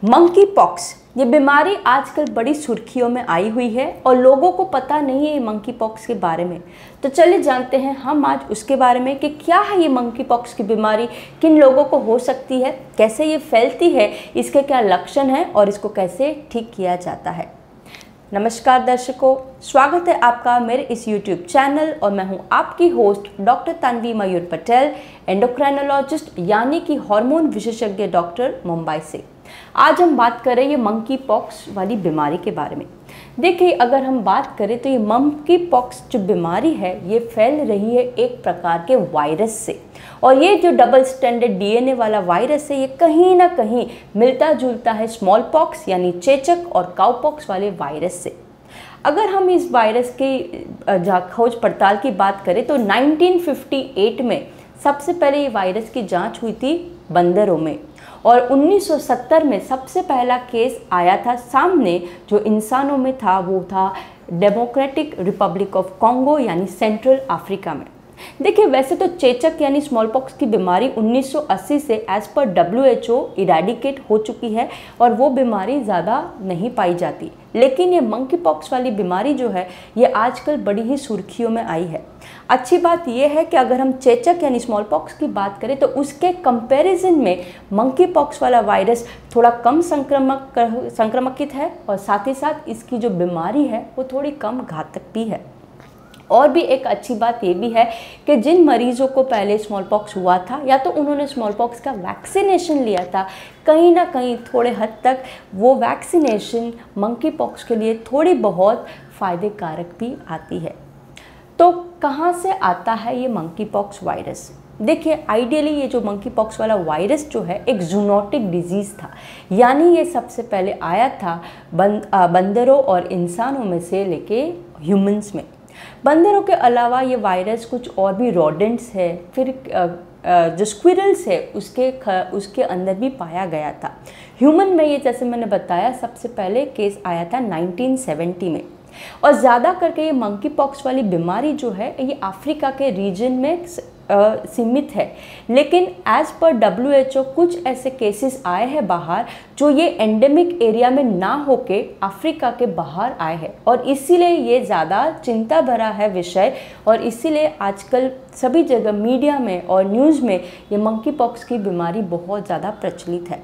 Monkey pox ये बीमारी आजकल बड़ी सुर्खियों में आई हुई है और लोगों को पता नहीं है ये मंकी पॉक्स के बारे में। तो चलिए जानते हैं हम आज उसके बारे में कि क्या है ये मंकी पॉक्स की बीमारी, किन लोगों को हो सकती है, कैसे ये फैलती है, इसके क्या लक्षण हैं और इसको कैसे ठीक किया जाता है। नमस्कार दर्शकों, स्वागत है आपका मेरे इस YouTube चैनल और मैं हूं आपकी होस्ट डॉक्टर तन्वी मयूर पटेल, एंडोक्राइनोलॉजिस्ट यानी कि हार्मोन विशेषज्ञ डॉक्टर, मुंबई से। आज हम बात करें ये मंकी पॉक्स वाली बीमारी के बारे में। देखिए, अगर हम बात करें तो ये मंकी पॉक्स जो बीमारी है ये फैल रही है एक प्रकार के वायरस से, और ये जो डबल स्टैंडर्ड DNA वाला वायरस है ये कहीं ना कहीं मिलता जुलता है स्मॉल पॉक्स यानी चेचक और काउ पॉक्स वाले वायरस से। अगर हम इस वायरस की खोज पड़ताल की बात करें तो 1958 में सबसे पहले ये वायरस की जांच हुई थी बंदरों में, और 1970 में सबसे पहला केस आया था सामने जो इंसानों में था, वो था डेमोक्रेटिक रिपब्लिक ऑफ कॉन्गो यानी सेंट्रल अफ्रीका में। देखिए, वैसे तो चेचक यानी स्मॉल पॉक्स की बीमारी 1980 से एज पर WHO इरेडिकेट हो चुकी है और वो बीमारी ज़्यादा नहीं पाई जाती, लेकिन ये मंकी पॉक्स वाली बीमारी जो है ये आजकल बड़ी ही सुर्खियों में आई है। अच्छी बात यह है कि अगर हम चेचक यानी स्मॉल पॉक्स की बात करें तो उसके कंपैरिजन में मंकी पॉक्स वाला वायरस थोड़ा कम संक्रमकित है और साथ ही साथ इसकी जो बीमारी है वो थोड़ी कम घातक भी है। और भी एक अच्छी बात ये भी है कि जिन मरीजों को पहले स्मॉल पॉक्स हुआ था या तो उन्होंने स्मॉल पॉक्स का वैक्सीनेशन लिया था, कहीं ना कहीं थोड़े हद तक वो वैक्सीनेशन मंकी पॉक्स के लिए थोड़ी बहुत फ़ायदे कारक भी आती है। तो कहाँ से आता है ये मंकी पॉक्स वायरस? देखिए, आइडियली ये जो मंकी पॉक्स वाला वायरस जो है एक जूनोटिक डिजीज़ था, यानी ये सबसे पहले आया था बंदरों और इंसानों में से लेके ह्यूमंस में। बंदरों के अलावा ये वायरस कुछ और भी रोडेंट्स है, फिर जो स्क्विरल्स है उसके अंदर भी पाया गया था। ह्यूमन में ये, जैसे मैंने बताया, सबसे पहले केस आया था 1970 में, और ज़्यादा करके ये मंकी पॉक्स वाली बीमारी जो है ये अफ्रीका के रीजन में सीमित है, लेकिन एज पर WHO कुछ ऐसे केसेस आए हैं बाहर जो ये एंडेमिक एरिया में ना होके अफ्रीका के बाहर आए हैं, और इसीलिए ये ज़्यादा चिंता भरा है विषय, और इसीलिए आजकल सभी जगह मीडिया में और न्यूज़ में ये मंकी पॉक्स की बीमारी बहुत ज़्यादा प्रचलित है।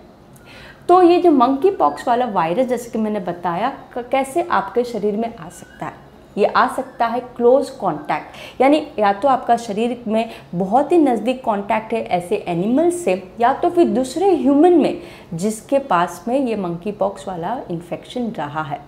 तो ये जो मंकी पॉक्स वाला वायरस, जैसे कि मैंने बताया, कैसे आपके शरीर में आ सकता है? ये आ सकता है क्लोज कांटेक्ट, यानी या तो आपका शरीर में बहुत ही नज़दीक कांटेक्ट है ऐसे एनिमल्स से, या तो फिर दूसरे ह्यूमन में जिसके पास में ये मंकी पॉक्स वाला इन्फेक्शन रहा है।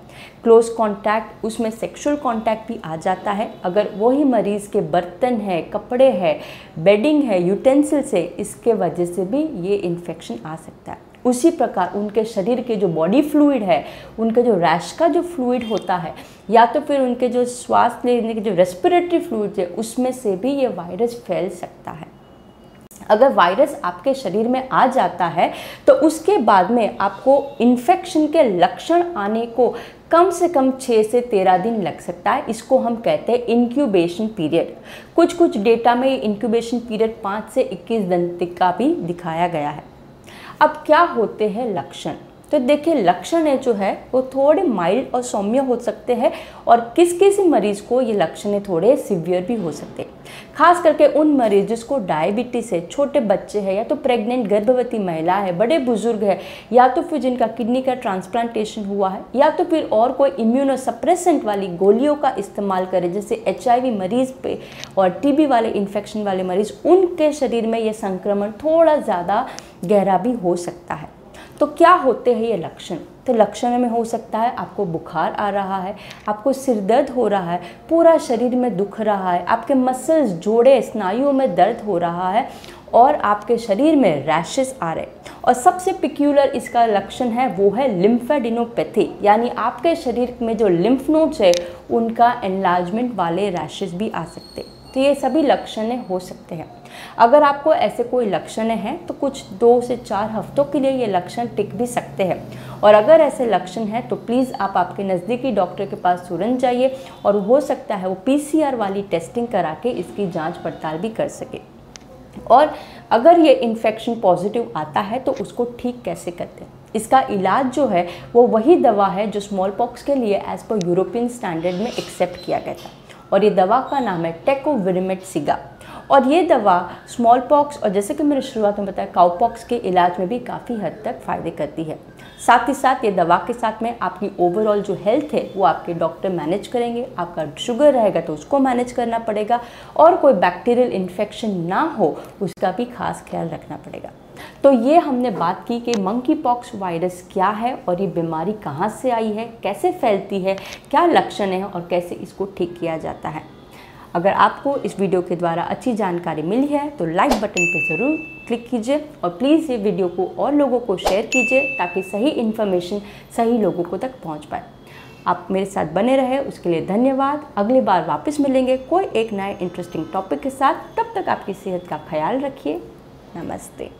क्लोज कांटेक्ट, उसमें सेक्सुअल कांटेक्ट भी आ जाता है। अगर वही मरीज़ के बर्तन है, कपड़े हैं, बेडिंग है, यूटेंसिल्स है, इसके वजह से भी ये इन्फेक्शन आ सकता है। उसी प्रकार उनके शरीर के जो बॉडी फ्लूइड है, उनके जो रैश का जो फ्लूइड होता है, या तो फिर उनके जो श्वास लेने के जो रेस्पिरेटरी फ्लूइड है, उसमें से भी ये वायरस फैल सकता है। अगर वायरस आपके शरीर में आ जाता है तो उसके बाद में आपको इन्फेक्शन के लक्षण आने को कम से कम 6 से 13 दिन लग सकता है। इसको हम कहते हैं इंक्यूबेशन पीरियड। कुछ डेटा में इंक्यूबेशन पीरियड 5 से 21 दिन तक का भी दिखाया गया है। अब क्या होते हैं लक्षण? तो देखिए, लक्षण है जो है वो थोड़े माइल्ड और सौम्य हो सकते हैं, और किसी मरीज़ को ये लक्षण थोड़े सिवियर भी हो सकते हैं। खास करके उन मरीज जिसको डायबिटीज़ है, छोटे बच्चे हैं, या तो प्रेग्नेंट गर्भवती महिला है, बड़े बुजुर्ग है, या तो फिर जिनका किडनी का ट्रांसप्लांटेशन हुआ है, या तो फिर और कोई इम्यूनोसप्रेसेंट वाली गोलियों का इस्तेमाल करें, जैसे HIV मरीज़ पे और TB वाले इन्फेक्शन वाले मरीज़, उनके शरीर में ये संक्रमण थोड़ा ज़्यादा गहरा भी हो सकता है। तो क्या होते हैं ये लक्षण? तो लक्षण में हो सकता है आपको बुखार आ रहा है, आपको सिर दर्द हो रहा है, पूरा शरीर में दुख रहा है, आपके मसल्स, जोड़े, स्नायुओं में दर्द हो रहा है, और आपके शरीर में रैशेस आ रहे हैं। और सबसे पिक्यूलर इसका लक्षण है वो है लिम्फेडिनोपैथी, यानी आपके शरीर में जो लिम्फ नोड्स है उनका एनलार्जमेंट वाले रैशेस भी आ सकते हैं। तो ये सभी लक्षण हो सकते हैं। अगर आपको ऐसे कोई लक्षण हैं तो कुछ 2 से 4 हफ्तों के लिए ये लक्षण टिक भी सकते हैं, और अगर ऐसे लक्षण हैं तो प्लीज़ आप आपके नज़दीकी डॉक्टर के पास तुरंत जाइए, और हो सकता है वो PCR वाली टेस्टिंग करा के इसकी जांच पड़ताल भी कर सके। और अगर ये इन्फेक्शन पॉजिटिव आता है तो उसको ठीक कैसे करते हैं? इसका इलाज जो है वो वही दवा है जो स्मॉल पॉक्स के लिए एज पर यूरोपियन स्टैंडर्ड में एक्सेप्ट किया गया था, और ये दवा का नाम है टेकोविरिमेट सिगा। और ये दवा स्मॉल पॉक्स और जैसे कि मैंने शुरुआत में बताया काउ पॉक्स के इलाज में भी काफ़ी हद तक फ़ायदे करती है। साथ ही साथ ये दवा के साथ में आपकी ओवरऑल जो हेल्थ है वो आपके डॉक्टर मैनेज करेंगे। आपका शुगर रहेगा तो उसको मैनेज करना पड़ेगा, और कोई बैक्टीरियल इन्फेक्शन ना हो उसका भी खास ख्याल रखना पड़ेगा। तो ये हमने बात की कि मंकी पॉक्स वायरस क्या है और ये बीमारी कहाँ से आई है, कैसे फैलती है, क्या लक्षण हैं और कैसे इसको ठीक किया जाता है। अगर आपको इस वीडियो के द्वारा अच्छी जानकारी मिली है तो लाइक बटन पर ज़रूर क्लिक कीजिए, और प्लीज़ ये वीडियो को और लोगों को शेयर कीजिए ताकि सही इन्फॉर्मेशन सही लोगों को तक पहुंच पाए। आप मेरे साथ बने रहे उसके लिए धन्यवाद। अगली बार वापस मिलेंगे कोई एक नए इंटरेस्टिंग टॉपिक के साथ। तब तक आपकी सेहत का ख्याल रखिए। नमस्ते।